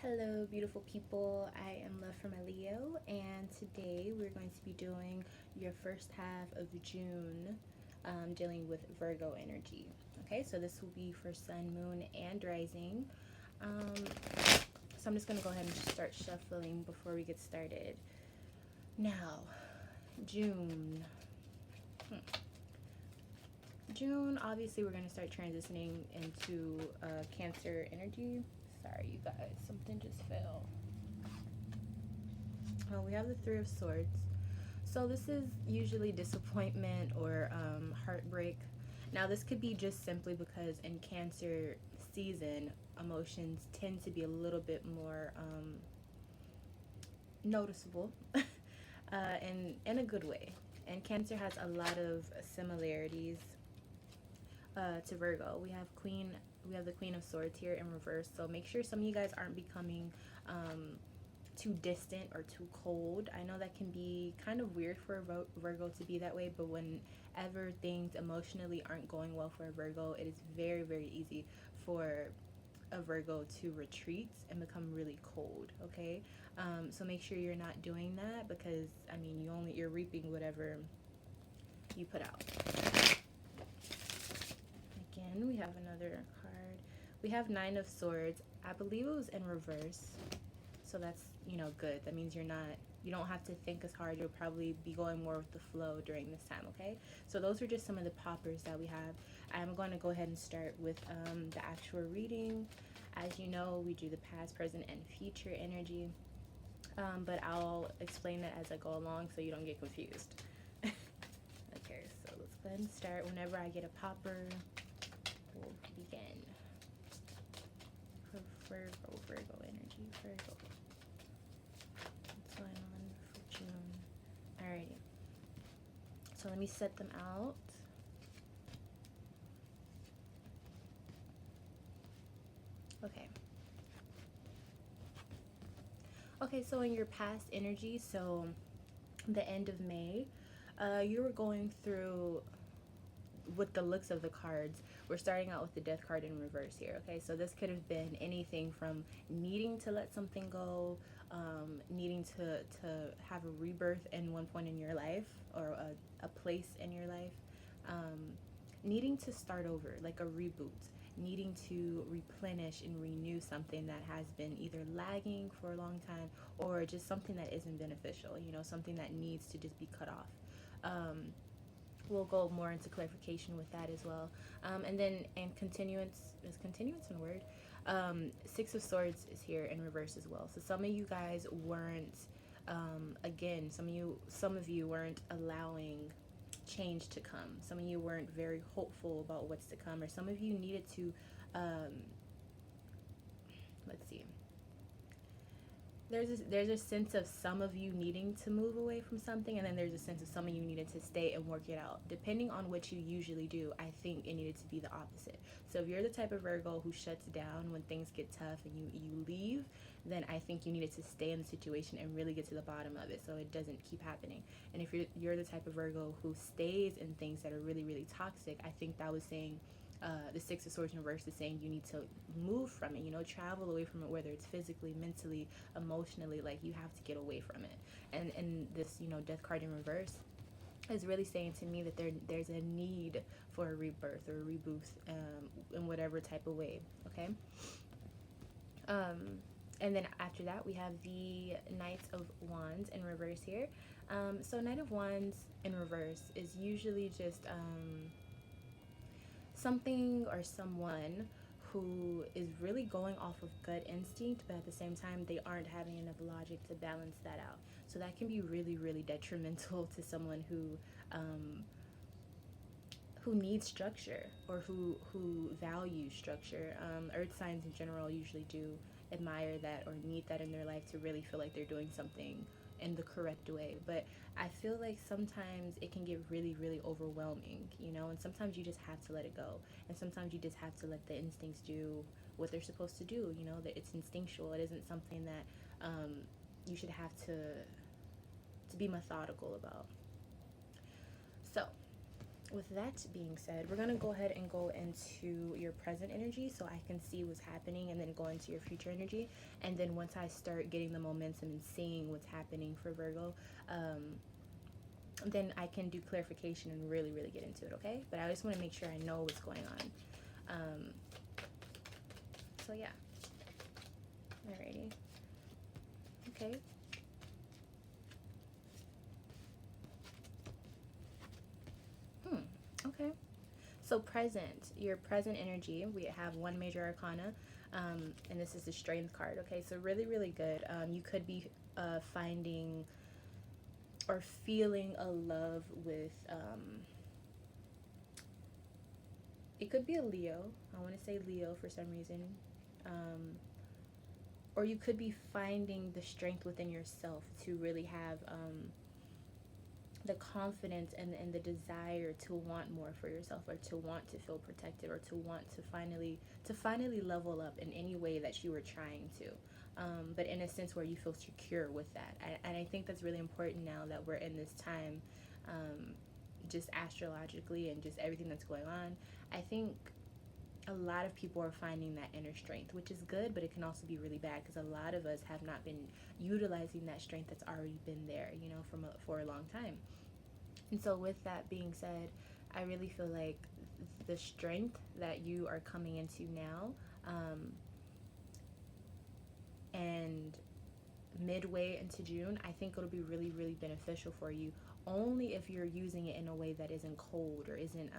Hello, beautiful people. I am Love from a Leo, and today we're going to be doing your first half of June, dealing with Virgo energy. Okay, so this will be for Sun, Moon, and Rising. Um, so I'm just going to go ahead and just start shuffling before we get started. Now, June. June, obviously, we're going to start transitioning into Cancer energy. Sorry, you guys, something just fell. We have the Three of Swords. So this is usually disappointment or heartbreak. Now this could be just simply because in Cancer season, emotions tend to be a little bit more noticeable, in a good way. And Cancer has a lot of similarities to Virgo. We have the Queen of Swords here in reverse. So make sure some of you guys aren't becoming too distant or too cold. I know that can be kind of weird for a Virgo to be that way, but whenever things emotionally aren't going well for a Virgo, it is very, very easy for a Virgo to retreat and become really cold. Okay, so make sure you're not doing that because I mean you're reaping whatever you put out. Again, we have another card. We have Nine of Swords. I believe it was in reverse. So that's, good. That means you don't have to think as hard. You'll probably be going more with the flow during this time, okay? So those are just some of the poppers that we have. I'm going to go ahead and start with the actual reading. As you know, we do the past, present, and future energy. But I'll explain that as I go along so you don't get confused. Okay, so let's go ahead and start. Whenever I get a popper, we'll begin. For Virgo energy, Virgo. What's going on for June? Alrighty. So let me set them out. Okay. Okay, so in your past energy, so the end of May, you were going through, with the looks of the cards, we're starting out with the death card in reverse here. Okay, so this could have been anything from needing to let something go, needing to have a rebirth in one point in your life or a place in your life, um, needing to start over, like a reboot, needing to replenish and renew something that has been either lagging for a long time or just something that isn't beneficial, something that needs to just be cut off. We'll go more into clarification with that as well. And then, and continuance, is continuance in a word? Six of Swords is here in reverse as well. So some of you guys weren't, again, some of you weren't allowing change to come. Some of you weren't very hopeful about what's to come, or some of you needed to, let's see, there's a sense of some of you needing to move away from something, and then there's a sense of some of you needed to stay and work it out. Depending on what you usually do, I think it needed to be the opposite. So if you're the type of Virgo who shuts down when things get tough and you leave, then I think you needed to stay in the situation and really get to the bottom of it so it doesn't keep happening. And if you're the type of Virgo who stays in things that are really, really toxic, I think that was saying, the Six of Swords in reverse is saying you need to move from it, travel away from it, whether it's physically, mentally, emotionally. Like, you have to get away from it. And this, death card in reverse is really saying to me that there's a need for a rebirth or a reboot, in whatever type of way. Okay. And then after that, we have the Knight of Wands in reverse here. So Knight of Wands in reverse is usually just something or someone who is really going off of gut instinct, but at the same time, they aren't having enough logic to balance that out. So that can be really, really detrimental to someone who needs structure or who values structure. Earth signs in general usually do admire that or need that in their life to really feel like they're doing something in the correct way. But I feel like sometimes it can get really, really overwhelming, and sometimes you just have to let it go. And sometimes you just have to let the instincts do what they're supposed to do, that it's instinctual. It isn't something that you should have to be methodical about. So with that being said, we're going to go ahead and go into your present energy so I can see what's happening, and then go into your future energy. And then once I start getting the momentum and seeing what's happening for Virgo, then I can do clarification and really, really get into it, okay? But I just want to make sure I know what's going on. So, yeah. Alrighty. Okay. Okay. So present, your present energy, we have one major arcana, and this is the strength card. Okay, so really, really good. You could be finding or feeling a love with, it could be a Leo. I want to say Leo for some reason. Or you could be finding the strength within yourself to really have the confidence and the desire to want more for yourself, or to want to feel protected, or to want to finally level up in any way that you were trying to, but in a sense where you feel secure with that. And I think that's really important now that we're in this time, just astrologically and just everything that's going on. I think a lot of people are finding that inner strength, which is good, but it can also be really bad because a lot of us have not been utilizing that strength that's already been there, for a long time. And so with that being said, I really feel like the strength that you are coming into now, and midway into June, I think it'll be really, really beneficial for you, only if you're using it in a way that isn't cold or isn't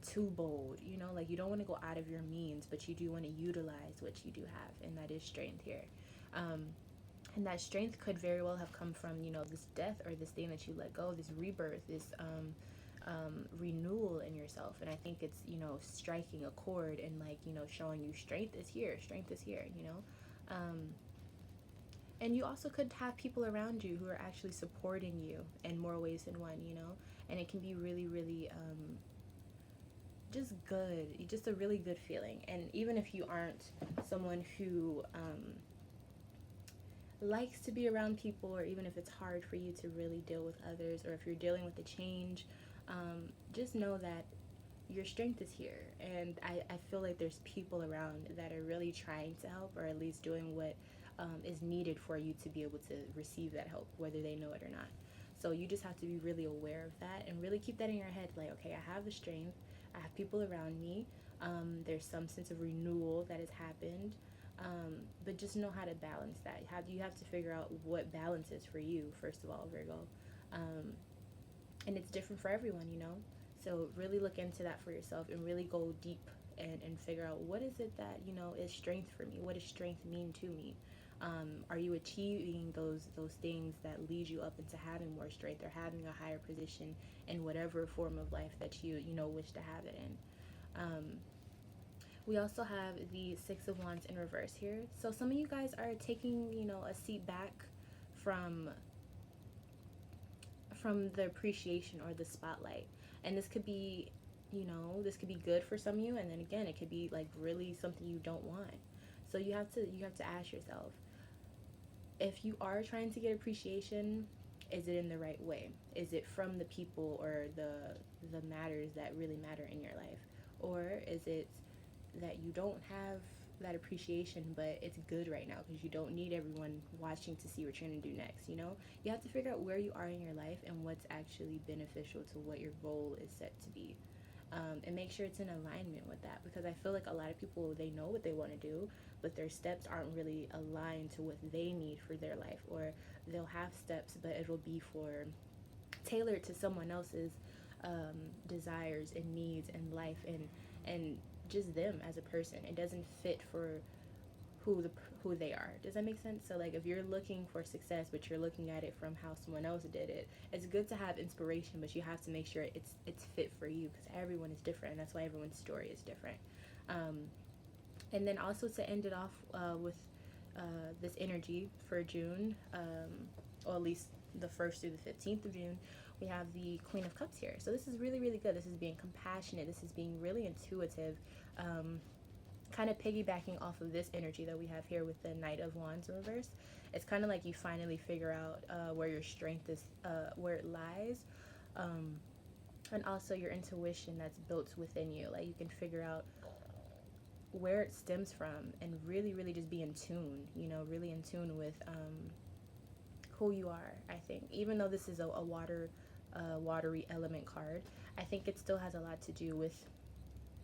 too bold. Like, you don't want to go out of your means, but you do want to utilize what you do have, and that is strength here. And that strength could very well have come from, this death or this thing that you let go, this rebirth, this renewal in yourself. And I think it's, striking a chord and, like, showing you strength is here, and you also could have people around you who are actually supporting you in more ways than one, and it can be really, really just good, just a really good feeling. And even if you aren't someone who likes to be around people, or even if it's hard for you to really deal with others, or if you're dealing with a change, just know that your strength is here. And I feel like there's people around that are really trying to help, or at least doing what is needed for you to be able to receive that help, whether they know it or not. So you just have to be really aware of that, and really keep that in your head, like, okay, I have the strength, I have people around me, there's some sense of renewal that has happened, but just know how to balance that. You have to figure out what balance is for you, first of all, Virgo. And it's different for everyone, so really look into that for yourself, and really go deep and figure out, what is it that is strength for me? What does strength mean to me? Are you achieving those things that lead you up into having more strength, or having a higher position in whatever form of life that you wish to have it in? We also have the Six of Wands in reverse here. So some of you guys are taking, a seat back from the appreciation or the spotlight. And this could be, this could be good for some of you, and then again, it could be like really something you don't want. So you have to ask yourself, if you are trying to get appreciation, is it in the right way? Is it from the people or the matters that really matter in your life? Or is it that you don't have that appreciation, but it's good right now because you don't need everyone watching to see what you're going to do next? You have to figure out where you are in your life and what's actually beneficial to what your goal is set to be. And make sure it's in alignment with that, because I feel like a lot of people, they know what they want to do, but their steps aren't really aligned to what they need for their life, or they'll have steps, but it'll be tailored to someone else's desires and needs and life, and just them as a person. It doesn't fit for who they are. Does that make sense? So, like, if you're looking for success, but you're looking at it from how someone else did it, it's good to have inspiration, but you have to make sure it's fit for you, because everyone is different, and that's why everyone's story is different. And then also, to end it off with this energy for June, or at least the 1st through the 15th of June, we have the Queen of Cups here. So this is really, really good. This is being compassionate. This is being really intuitive. Kind of piggybacking off of this energy that we have here with the Knight of Wands in reverse. It's kind of like you finally figure out where your strength is, where it lies. and also your intuition that's built within you. Like you can figure out where it stems from and really, really just be in tune, you know, really in tune with who you are. I think even though this is a watery element card, I think it still has a lot to do with,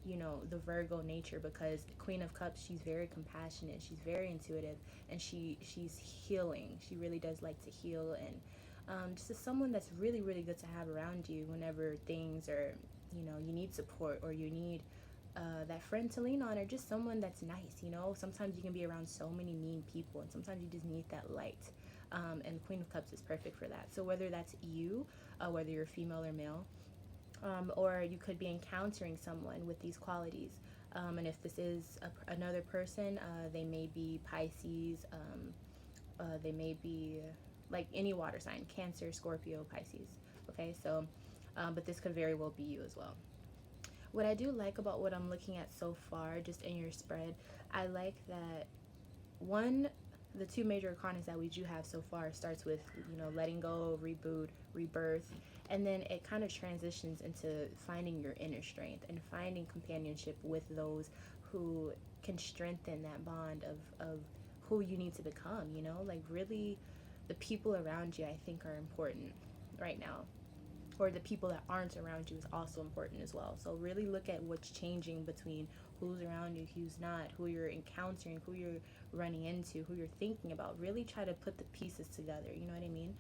you know, the Virgo nature, because Queen of Cups, she's very compassionate, she's very intuitive, and she's healing. She really does like to heal, and just as someone that's really, really good to have around you whenever things are, you know, you need support, or you need that friend to lean on, or just someone that's nice. You know, sometimes you can be around so many mean people, and sometimes you just need that light. And Queen of Cups is perfect for that. So whether that's you, whether you're female or male, or you could be encountering someone with these qualities. And if this is another person, they may be Pisces, they may be like any water sign, Cancer, Scorpio, Pisces. Okay, so, but this could very well be you as well. What I do like about what I'm looking at so far, just in your spread, I like that one, the two major arcanas that we do have so far starts with, you know, letting go, reboot, rebirth, and then it kind of transitions into finding your inner strength and finding companionship with those who can strengthen that bond of who you need to become, you know, like really the people around you I think are important right now, or the people that aren't around you is also important as well. So really look at what's changing between who's around you, who's not, who you're encountering, who you're running into, who you're thinking about. Really try to put the pieces together, you know what I mean?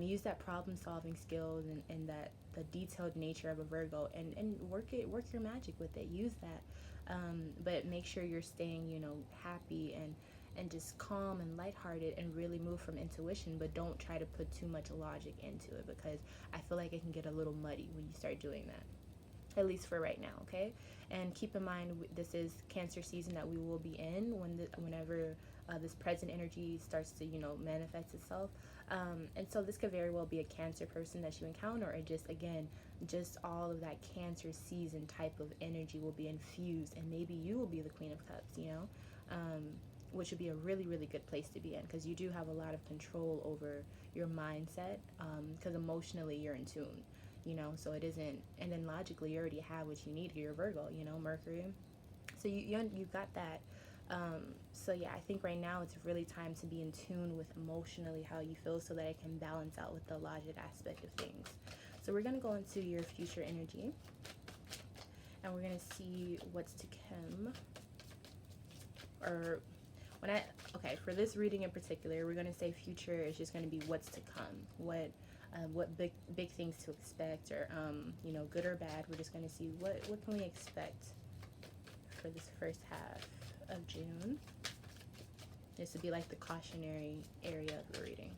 Use that problem solving skills and that the detailed nature of a Virgo, and work your magic with it. Use that, but make sure you're staying, you know, happy and just calm and lighthearted, and really move from intuition, but don't try to put too much logic into it, because I feel like it can get a little muddy when you start doing that, at least for right now. Okay, and keep in mind this is Cancer season that we will be in whenever this present energy starts to, you know, manifest itself, and so this could very well be a Cancer person that you encounter, or just again, just all of that Cancer season type of energy will be infused, and maybe you will be the Queen of Cups, you know, which would be a really, really good place to be in, because you do have a lot of control over your mindset, because emotionally you're in tune, you know, so it isn't, and then logically you already have what you need here, Virgo, you know, Mercury, so you've got that. So yeah, I think right now it's really time to be in tune with emotionally how you feel, so that it can balance out with the logic aspect of things. So we're going to go into your future energy, and we're going to see what's to come, or okay, for this reading in particular, we're going to say future is just going to be what's to come, what big things to expect, or you know, good or bad. We're just going to see what can we expect for this first half of June. This would be like the cautionary area of the reading.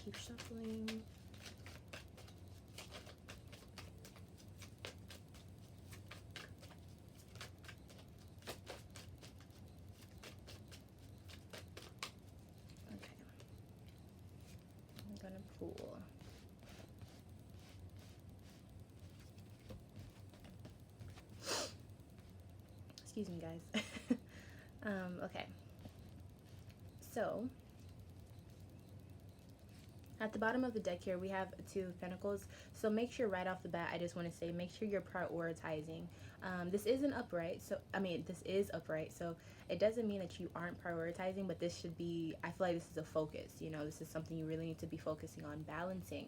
Keep shuffling. Pool. Excuse me, guys. Okay. So, at the bottom of the deck here, we have Two of Pentacles. So make sure right off the bat, I just want to say, make sure you're prioritizing. This isn't upright, so this is upright, so it doesn't mean that you aren't prioritizing, but this should be, I feel like this is a focus, you know, this is something you really need to be focusing on, balancing.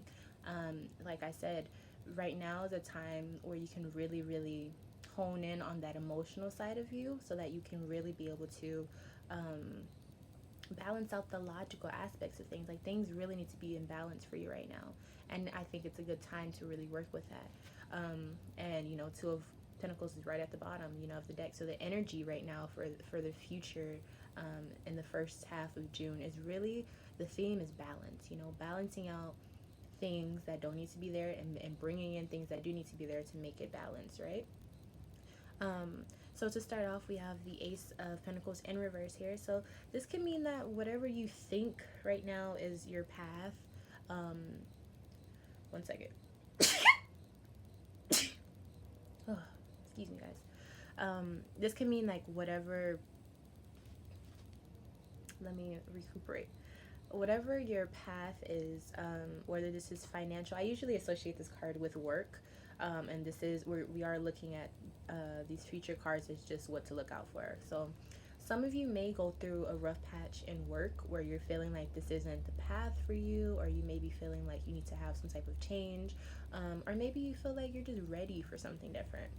Like I said, right now is a time where you can really, really hone in on that emotional side of you, so that you can really be able to balance out the logical aspects of things. Like, things really need to be in balance for you right now, and I think it's a good time to really work with that. And you know, Two of Pentacles is right at the bottom, you know, of the deck, so the energy right now for the future, in the first half of June, is really, the theme is balance, you know, balancing out things that don't need to be there, and bringing in things that do need to be there to make it balanced, right? So to start off, we have the Ace of Pentacles in reverse here. So this can mean that whatever you think right now is your path, one second. Oh, excuse me, guys. This can mean like whatever, let me recuperate. whatever your path is, whether this is financial, I usually associate this card with work. And this is where we are looking at these future cards as just what to look out for. So some of you may go through a rough patch in work where you're feeling like this isn't the path for you, or you may be feeling like you need to have some type of change, or maybe you feel like you're just ready for something different.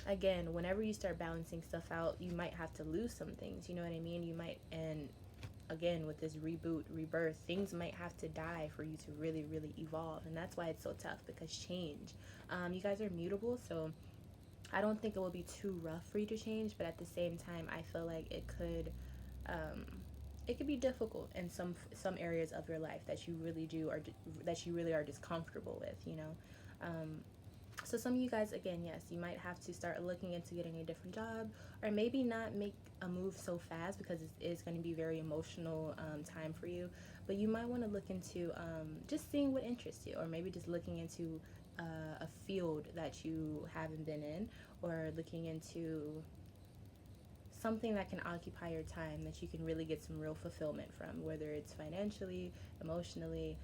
Again, whenever you start balancing stuff out, you might have to lose some things, you know what I mean? You might, and again, with this reboot, rebirth, things might have to die for you to really, really evolve. And that's why it's so tough, because change. You guys are mutable, so I don't think it will be too rough for you to change, but at the same time, I feel like um, it could be difficult in some areas of your life that you really do, or that you really are just comfortable with, you know. So some of you guys, again, yes, you might have to start looking into getting a different job, or maybe not make a move so fast, because it is going to be very emotional time for you. But you might want to look into just seeing what interests you, or maybe just looking into a field that you haven't been in, or looking into something that can occupy your time that you can really get some real fulfillment from, whether it's financially, emotionally,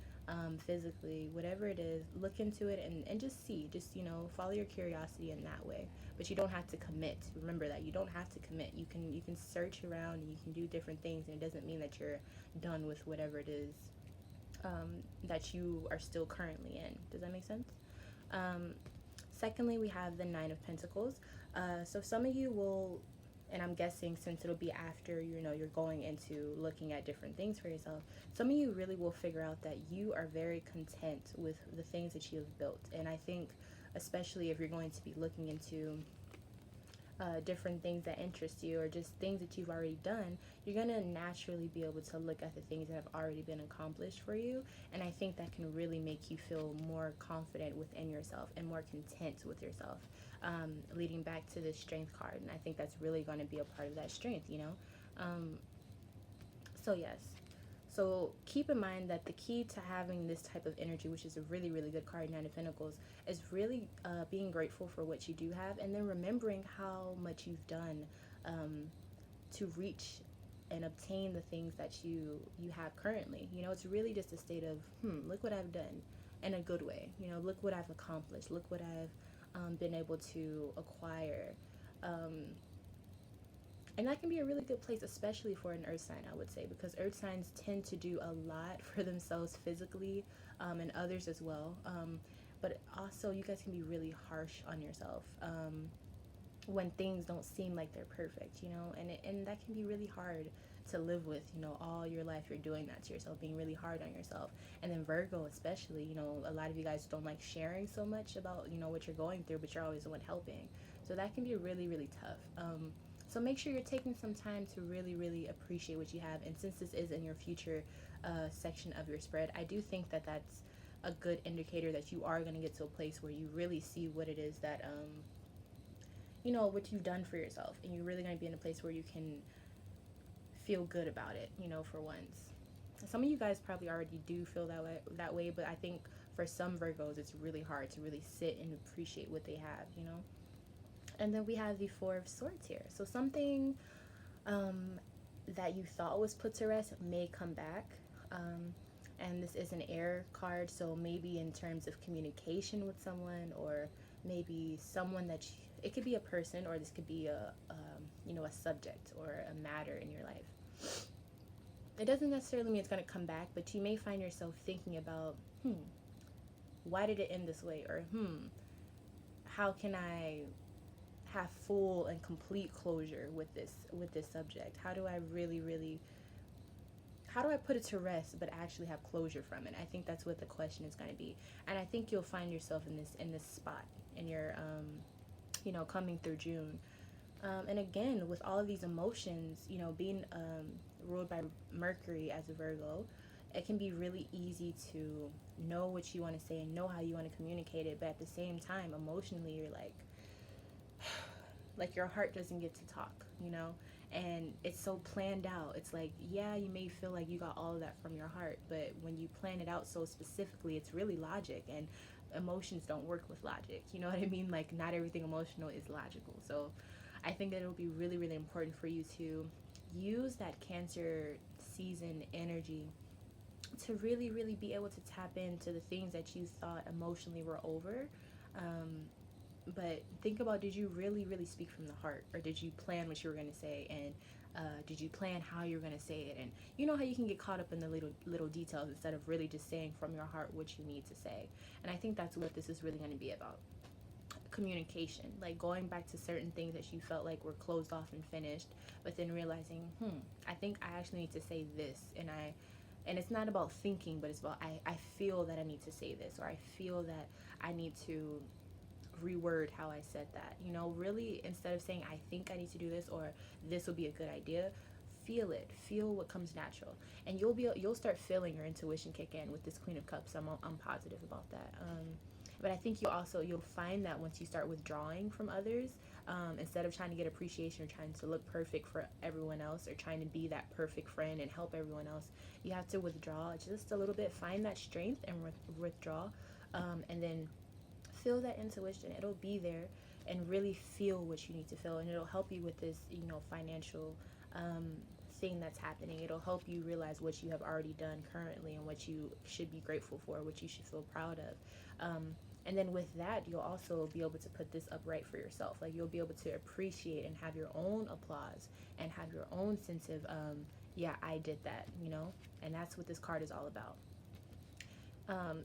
physically, whatever it is. Look into it, and just see, just, you know, follow your curiosity in that way. But you don't have to commit. Remember that you don't have to commit. You can search around, and you can do different things, and it doesn't mean that you're done with whatever it is that you are still currently in. Does that make sense? um, Secondly, we have the Nine of Pentacles. So some of you will, and I'm guessing since it'll be after, you know, you're going into looking at different things for yourself, some of you really will figure out that you are very content with the things that you have built. And I think especially if you're going to be looking into different things that interest you, or just things that you've already done, you're going to naturally be able to look at the things that have already been accomplished for you. And I think that can really make you feel more confident within yourself and more content with yourself, leading back to the Strength card. And I think that's really going to be a part of that strength, you know? So, yes. So keep in mind that the key to having this type of energy, which is a really, really good card, Nine of Pentacles, is really being grateful for what you do have, and then remembering how much you've done to reach and obtain the things that you have currently. You know, it's really just a state of, look what I've done, in a good way. You know, look what I've accomplished. Look what I've been able to acquire. And that can be a really good place, especially for an earth sign, I would say, because earth signs tend to do a lot for themselves physically, and others as well. But also, you guys can be really harsh on yourself when things don't seem like they're perfect, you know, and that can be really hard to live with, you know, all your life you're doing that to yourself, being really hard on yourself. And then Virgo especially, you know, a lot of you guys don't like sharing so much about, you know, what you're going through, but you're always the one helping. So that can be really, really tough. So make sure you're taking some time to really, really appreciate what you have. And since this is in your future section of your spread, I do think that that's a good indicator that you are going to get to a place where you really see what it is that, you know, what you've done for yourself. And you're really going to be in a place where you can feel good about it, you know, for once. Some of you guys probably already do feel that way, but I think for some Virgos, it's really hard to really sit and appreciate what they have, you know. And then we have the Four of Swords here. So something that you thought was put to rest may come back. And this is an air card, so maybe in terms of communication with someone, or maybe someone that it could be a person, or this could be a you know, a subject or a matter in your life. It doesn't necessarily mean it's going to come back, but you may find yourself thinking about, why did it end this way? Or how can I have full and complete closure with this subject? How do I how do I put it to rest but actually have closure from it? I think that's what the question is going to be. And I think you'll find yourself in this spot in your you know, coming through June. And again, with all of these emotions, you know, being ruled by Mercury as a Virgo, it can be really easy to know what you want to say and know how you want to communicate it, but at the same time, emotionally, you're like your heart doesn't get to talk, you know, and it's so planned out. It's like, yeah, you may feel like you got all of that from your heart, but when you plan it out so specifically, it's really logic, and emotions don't work with logic, you know what I mean? Like, not everything emotional is logical. So I think that it'll be really, really important for you to use that Cancer season energy to really, really be able to tap into the things that you thought emotionally were over. Um, but think about, did you really, really speak from the heart? Or did you plan what you were going to say? And did you plan how you're going to say it? And you know how you can get caught up in the little details instead of really just saying from your heart what you need to say. And I think that's what this is really going to be about. Communication, like going back to certain things that you felt like were closed off and finished, but then realizing, I think I actually need to say this. And it's not about thinking, but it's about I feel that I need to say this, or I feel that I need to reword how I said that. You know, really, instead of saying I think I need to do this or this would be a good idea, feel it. Feel what comes natural, and you'll start feeling your intuition kick in with this Queen of Cups. I'm positive about that. But I think you'll find that once you start withdrawing from others, instead of trying to get appreciation or trying to look perfect for everyone else or trying to be that perfect friend and help everyone else, you have to withdraw just a little bit. Find that strength and withdraw, and then feel that intuition. It'll be there, and really feel what you need to feel, and it'll help you with this, financial thing that's happening. It'll help you realize what you have already done currently and what you should be grateful for, what you should feel proud of. And then with that, you'll also be able to put this upright for yourself. Like, you'll be able to appreciate and have your own applause and have your own sense of, yeah, I did that, and that's what this card is all about.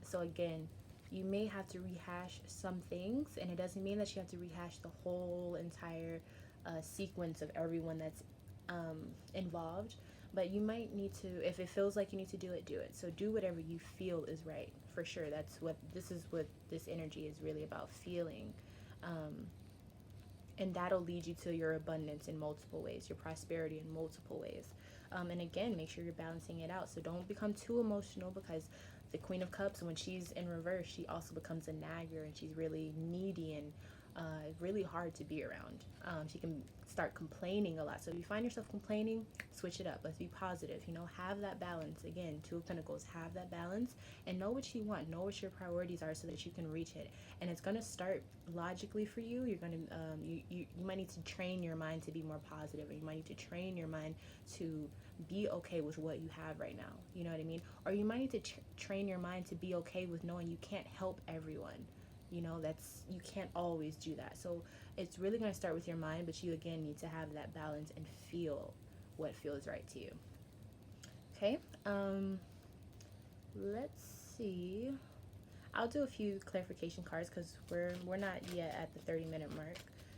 So again, you may have to rehash some things, and it doesn't mean that you have to rehash the whole entire sequence of everyone that's involved, but you might need to, if it feels like you need to do it, do it. So do whatever you feel is right, for sure. That's what this energy is really about, feeling. And that'll lead you to your abundance in multiple ways, your prosperity in multiple ways. And again, make sure you're balancing it out. So don't become too emotional, because the Queen of Cups, when she's in reverse, she also becomes a nagger, and she's really needy and really hard to be around. She can start complaining a lot. So if you find yourself complaining, switch it up. Let's be positive. Have that balance. Again, Two of Pentacles, have that balance and know what you want. Know what your priorities are so that you can reach it. And it's going to start logically for you. You're going to, you might need to train your mind to be more positive, or you might need to train your mind to be okay with what you have right now. You know what I mean? Or you might need to train your mind to be okay with knowing you can't help everyone. You can't always do that. So it's really going to start with your mind, but you again need to have that balance and feel what feels right to you. Okay. Let's see. I'll do a few clarification cards because we're not yet at the 30-minute mark.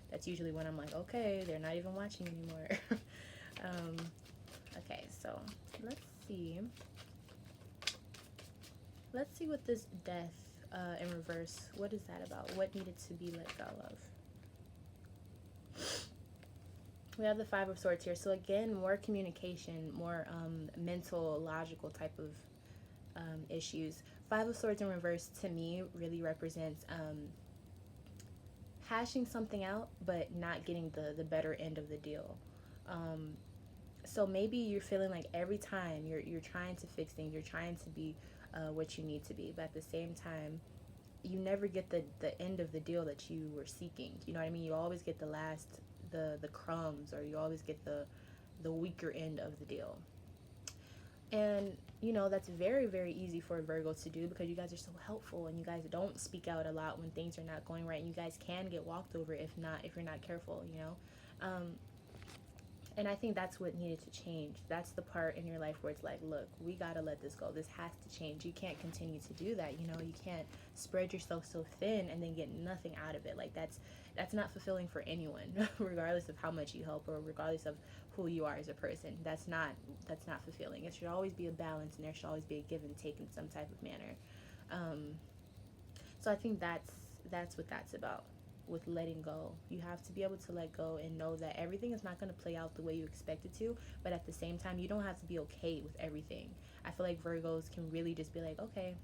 That's usually when I'm like, okay, they're not even watching anymore. Okay, so let's see. Let's see what this Death in reverse, what is that about? What needed to be let go of? We have the Five of Swords here. So again, more communication, more mental, logical type of issues. Five of Swords in reverse to me really represents hashing something out, but not getting the better end of the deal. So maybe you're feeling like every time you're trying to fix things, you're trying to be what you need to be, but at the same time, you never get the end of the deal that you were seeking. You know what I mean? You always get the last, the crumbs, or you always get the weaker end of the deal. And that's very, very easy for a Virgo to do, because you guys are so helpful and you guys don't speak out a lot when things are not going right, and you guys can get walked over if you're not careful. And I think that's what needed to change. That's the part in your life where it's like, look, we gotta let this go. This has to change. You can't continue to do that. You can't spread yourself so thin and then get nothing out of it. Like, that's not fulfilling for anyone, regardless of how much you help or regardless of who you are as a person. That's not fulfilling. It should always be a balance, and there should always be a give and take in some type of manner. So I think that's what that's about. With letting go, you have to be able to let go and know that everything is not going to play out the way you expect it to, but at the same time, you don't have to be okay with everything. I feel like Virgos can really just be like, okay,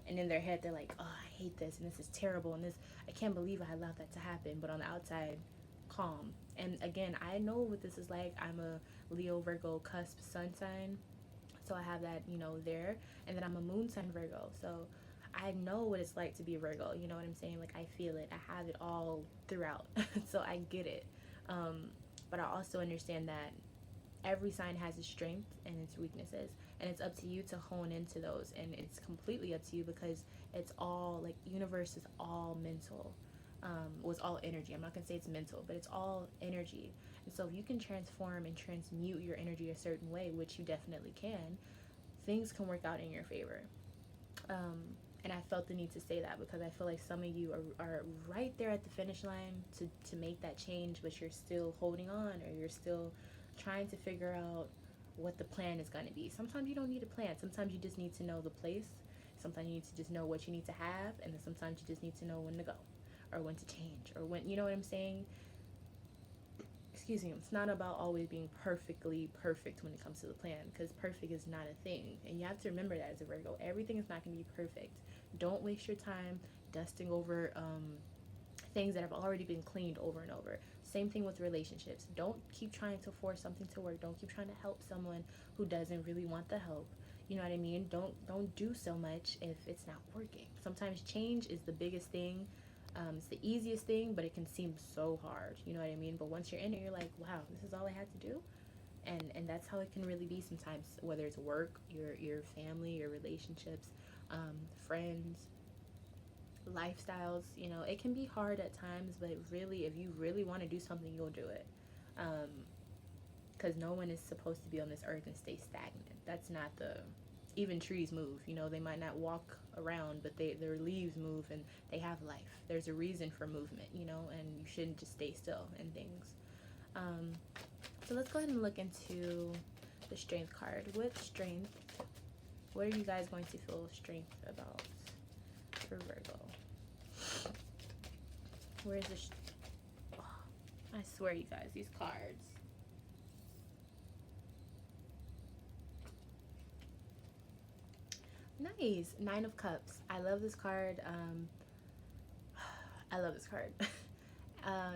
and in their head they're like, oh, I hate this, and this is terrible, and this, I can't believe I allowed that to happen, but on the outside, calm. And again, I know what this is like. I'm a Leo Virgo cusp sun sign, so I have that there, and then I'm a moon sign Virgo, so I know what it's like to be a Virgo. You know what I'm saying? Like, I feel it. I have it all throughout. So I get it. But I also understand that Every sign has its strengths and its weaknesses, and it's up to you to hone into those. And it's completely up to you, because it's all like, universe is all mental. Was all energy. I'm not gonna say it's mental, but it's all energy. And so if you can transform and transmute your energy a certain way, which you definitely can, things can work out in your favor. um, and I felt the need to say that, because I feel like some of you are right there at the finish line to make that change, but you're still holding on, or you're still trying to figure out what the plan is going to be. Sometimes you don't need a plan. Sometimes you just need to know the place. Sometimes you need to just know what you need to have, and then sometimes you just need to know when to go, or when to change, or when, you know what I'm saying? Excuse me, it's not about always being perfectly perfect when it comes to the plan, because perfect is not a thing. And you have to remember that as a Virgo. Everything is not going to be perfect. Don't waste your time dusting over things that have already been cleaned over and over. Same thing with relationships. Don't keep trying to force something to work. Don't keep trying to help someone who doesn't really want the help. You know what I mean? Don't do so much if it's not working. Sometimes change is the biggest thing. It's the easiest thing, but it can seem so hard. You know what I mean? But once you're in it, you're like, wow, this is all I had to do. And that's how it can really be sometimes, whether it's work, your family, your relationships, friends, lifestyles. You know, it can be hard at times, but really, if you really want to do something, you'll do it. Because no one is supposed to be on this earth and stay stagnant. That's not the, even trees move. You know, they might not walk around, but their leaves move, and they have life. There's a reason for movement, you know, and you shouldn't just stay still in things. um, so let's go ahead and look into the strength card. What are you guys going to feel strength about for Virgo? Where's oh, I swear, you guys, these cards. Nice. Nine of Cups. I love this card. I love this card.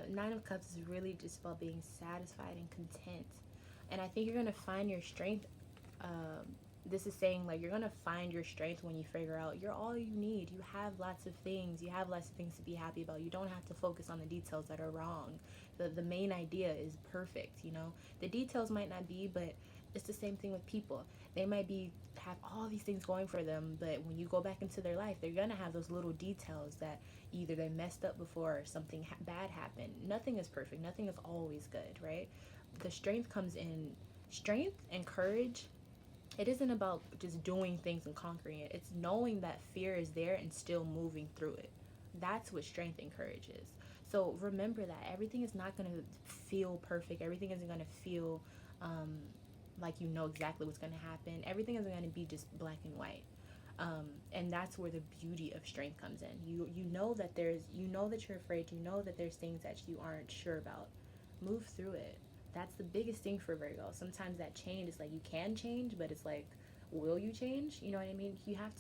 Nine of Cups is really just about being satisfied and content. And I think you're going to find your strength. This is saying, like, you're going to find your strength when you figure out you're all you need. You have lots of things. You have lots of things to be happy about. You don't have to focus on the details that are wrong. The main idea is perfect, you know? The details might not be, but it's the same thing with people. They might have all these things going for them, but when you go back into their life, they're gonna have those little details that either they messed up before, or something bad happened. Nothing is perfect. Nothing is always good, right? The strength comes in strength and courage. It isn't about just doing things and conquering it. It's knowing that fear is there and still moving through it. That's what strength and courage is. So remember that everything is not going to feel perfect. Everything isn't going to feel um, like you know exactly what's going to happen. Everything isn't going to be just black and white. And that's where the beauty of strength comes in. You know that you're afraid. You know that there's things that you aren't sure about. Move through it. That's the biggest thing for Virgo. Sometimes that change is like, you can change, but it's like, will you change? You know what I mean? You have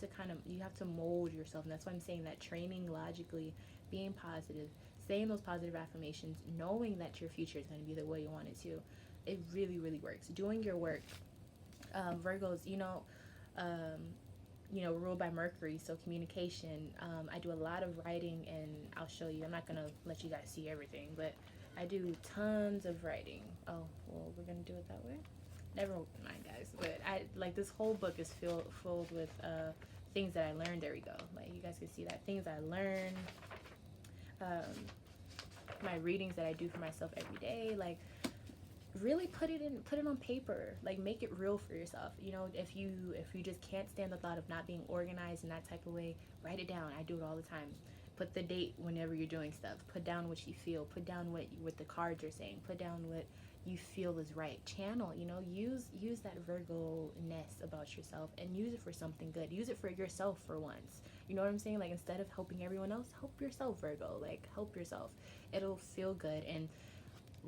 to mold yourself. And that's why I'm saying that training logically, being positive, saying those positive affirmations, knowing that your future is going to be the way you want it to, it really, really works. Doing your work. Virgos, ruled by Mercury, so communication. I do a lot of writing, and I'll show you. I'm not going to let you guys see everything, but I do tons of writing. Oh, well, we're going to do it that way? Never mind, guys. But this whole book is filled with things that I learned. There we go. Like, you guys can see that. Things I learned. My readings that I do for myself every day. Like, really put it on paper. Like, make it real for yourself. You know, if you just can't stand the thought of not being organized in that type of way, write it down. I do it all the time. Put the date whenever you're doing stuff. Put down what you feel. Put down what the cards are saying. Put down what you feel is right. Channel, use that Virgo-ness about yourself and use it for something good. Use it for yourself for once. You know what I'm saying? Like, instead of helping everyone else, help yourself, Virgo. Like, help yourself. It'll feel good. And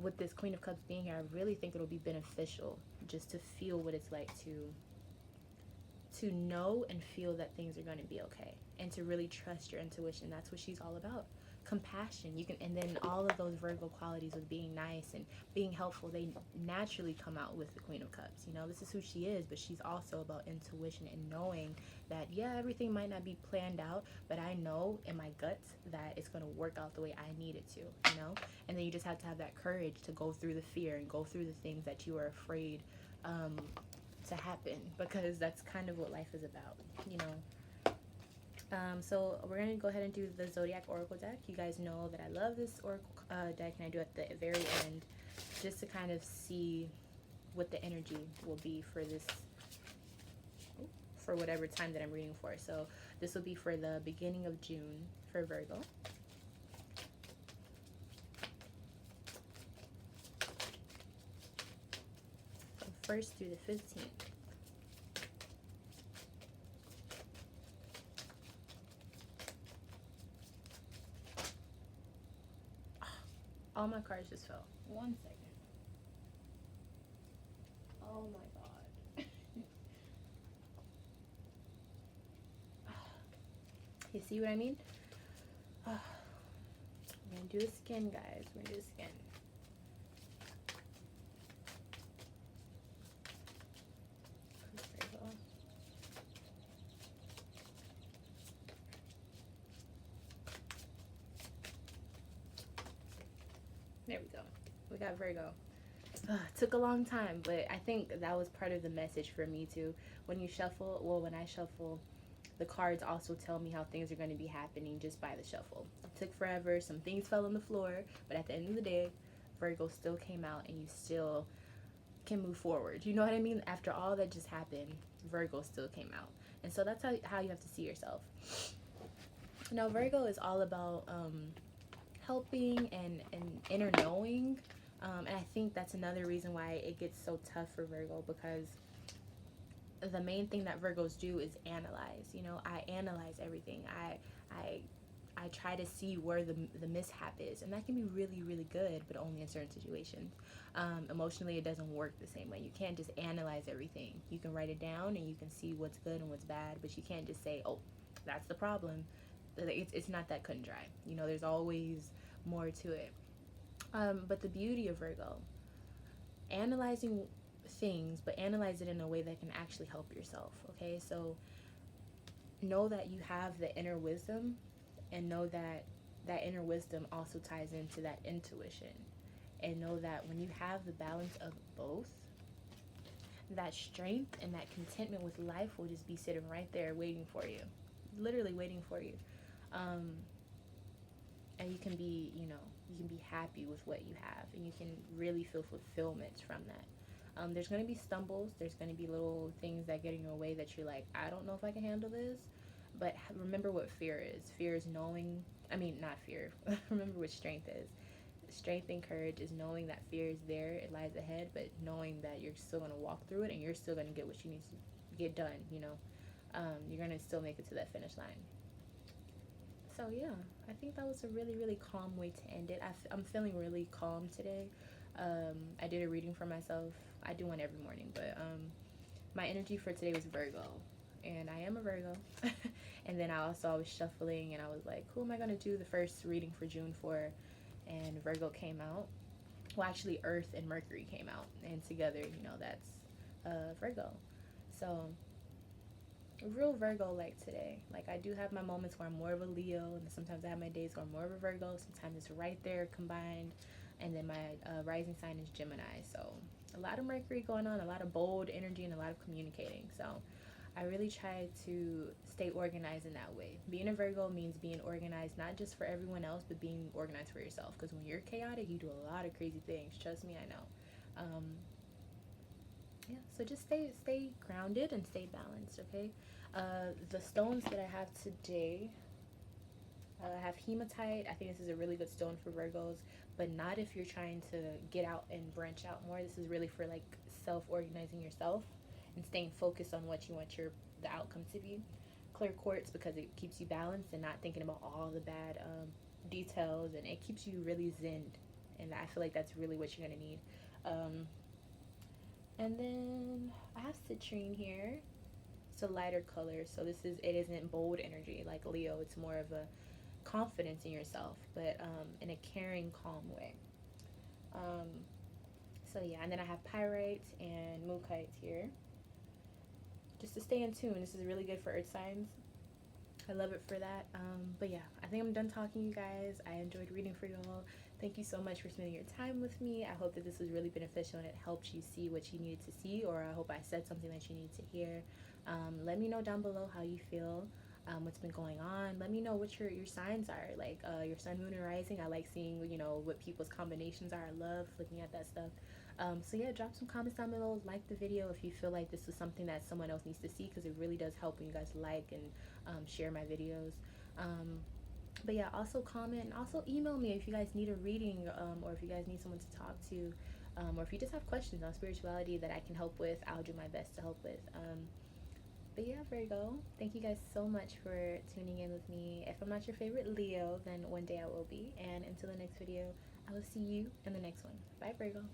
with this Queen of Cups being here, I really think it'll be beneficial just to feel what it's like to know and feel that things are going to be okay, and to really trust your intuition. That's what she's all about. compassion. You can, and then all of those Virgo qualities of being nice and being helpful, they naturally come out with the Queen of Cups. You know, this is who she is, but she's also about intuition and knowing that, yeah, everything might not be planned out, but I know in my guts that it's going to work out the way I need it to, you know? And then you just have to have that courage to go through the fear and go through the things that you are afraid to happen, because that's kind of what life is about, you know? So we're going to go ahead and do the Zodiac Oracle deck. You guys know that I love this Oracle deck, and I do at the very end just to kind of see what the energy will be for this, for whatever time that I'm reading for. So this will be for the beginning of June for Virgo. From 1st through the 15th. All my cards just fell. 1 second. Oh my god. You see what I mean? We're gonna do a skin, guys. We're gonna do a skin. There we go. We got Virgo. Took a long time, but I think that was part of the message for me too. When you shuffle, well, when I shuffle, the cards also tell me how things are going to be happening just by the shuffle. It took forever. Some things fell on the floor, but at the end of the day, Virgo still came out, and you still can move forward. You know what I mean? After all that just happened, Virgo still came out. And so that's how you have to see yourself. Now, Virgo is all about helping and inner knowing. And I think that's another reason why it gets so tough for Virgo, because the main thing that Virgos do is analyze. You know, I analyze everything. I try to see where the mishap is, and that can be really, really good, but only in certain situations. Emotionally, it doesn't work the same way. You can't just analyze everything. You can write it down, and you can see what's good and what's bad, but you can't just say, oh, that's the problem. It's not that cut and dry. You know, there's always more to it. But the beauty of Virgo, analyzing things, but analyze it in a way that can actually help yourself. Okay, so know that you have the inner wisdom, and know that that inner wisdom also ties into that intuition, and know that when you have the balance of both, that strength and that contentment with life will just be sitting right there waiting for you, literally waiting for you. And you can be, you know, you can be happy with what you have, and you can really feel fulfillment from that. There's going to be stumbles. There's going to be little things that get in your way that you're like, I don't know if I can handle this. But remember what fear is. Fear is knowing, I mean, not fear. Remember what strength is. Strength and courage is knowing that fear is there, it lies ahead, but knowing that you're still going to walk through it, and you're still going to get what you need to get done, you know. You're going to still make it to that finish line. So yeah, I think that was a really, really calm way to end it. I'm feeling really calm today. I did a reading for myself. I do one every morning, but my energy for today was Virgo, and I am a Virgo. And then I was shuffling, and I was like, who am I going to do the first reading for June for? And Virgo came out. Well, actually, Earth and Mercury came out, and together, you know, that's Virgo. So real Virgo like today. Like, I do have my moments where I'm more of a Leo, and sometimes I have my days where I'm more of a Virgo. Sometimes it's right there combined. And then my rising sign is Gemini. So a lot of Mercury going on, a lot of bold energy, and a lot of communicating. So I really try to stay organized in that way. Being a Virgo means being organized, not just for everyone else, but being organized for yourself. Because when you're chaotic, you do a lot of crazy things. Trust me, I know. Yeah, so just stay grounded and stay balanced, okay? The stones that I have today, I have hematite. I think this is a really good stone for Virgos, but not if you're trying to get out and branch out more. This is really for like self-organizing yourself and staying focused on what you want the outcome to be. Clear quartz, because it keeps you balanced and not thinking about all the bad details, and it keeps you really zen, and I feel like that's really what you're gonna need. And then I have citrine here. It's a lighter color, so it isn't bold energy like Leo. It's more of a confidence in yourself, but in a caring, calm way. Um, so yeah, and then I have pyrites and mookites here, just to stay in tune. This is really good for earth signs. I love it for that. But yeah, I think I'm done talking, you guys. I enjoyed reading for y'all. Thank you so much for spending your time with me. I hope that this was really beneficial and it helped you see what you needed to see, or I hope I said something that you needed to hear. Let me know down below how you feel, what's been going on. Let me know what your signs are, like your sun, moon, and rising. I like seeing, what people's combinations are. I love looking at that stuff. So yeah, drop some comments down below. Like the video if you feel like this is something that someone else needs to see, because it really does help when you guys like and share my videos. But yeah, also comment and also email me if you guys need a reading, or if you guys need someone to talk to, or if you just have questions on spirituality that I can help with. I'll do my best to help with. But yeah, Virgo, thank you guys so much for tuning in with me. If I'm not your favorite Leo, then one day I will be. And until the next video, I will see you in the next one. Bye, Virgo.